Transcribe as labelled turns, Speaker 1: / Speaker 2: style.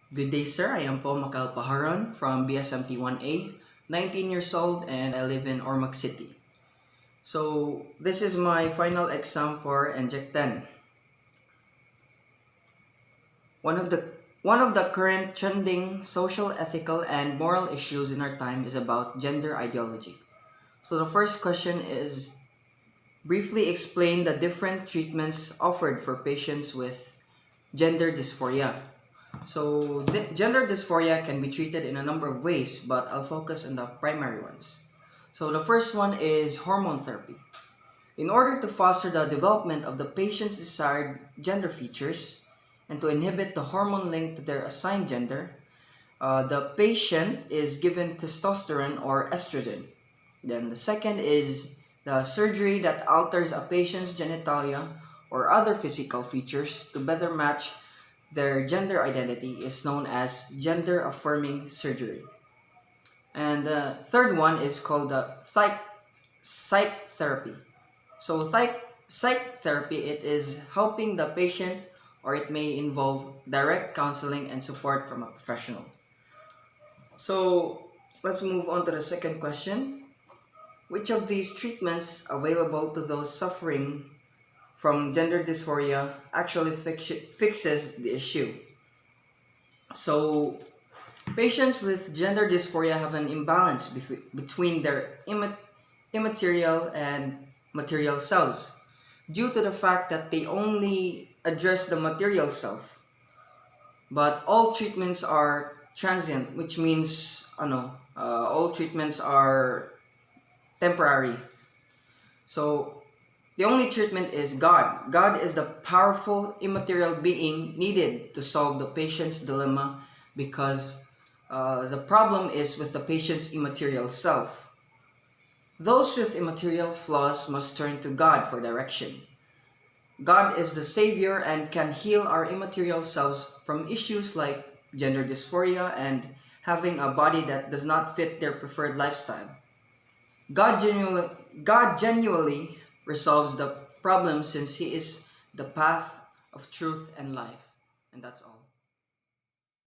Speaker 1: Good day, sir. I am po Makal Paharon from BSMT 1A, 19 years old, and I live in Ormoc City. So, this is my final exam for NGEC 10. One of the current trending social, ethical, and moral issues in our time is about gender ideology. So, the first question is briefly explain the different treatments offered for patients with gender dysphoria. So, gender dysphoria can be treated in a number of ways, but I'll focus on the primary ones. So, the first one is hormone therapy. In order to foster the development of the patient's desired gender features and to inhibit the hormone linked to their assigned gender, the patient is given testosterone or estrogen. Then, the second is the surgery that alters a patient's genitalia or other physical features to better match their gender identity is known as gender-affirming surgery. And the third one is called the psych therapy. So psych therapy, it is helping the patient, or it may involve direct counseling and support from a professional. So let's move on to the second question. Which of these treatments available to those suffering from gender dysphoria actually fixes the issue? So, patients with gender dysphoria have an imbalance between their immaterial and material selves due to the fact that they only address the material self. But all treatments are transient, which means all treatments are temporary. So, the only treatment is God. God is the powerful immaterial being needed to solve the patient's dilemma because the problem is with the patient's immaterial self. Those with immaterial flaws must turn to God for direction. God is the Savior and can heal our immaterial selves from issues like gender dysphoria and having a body that does not fit their preferred lifestyle. God genuinely resolves the problem since He is the path of truth and life. And that's all.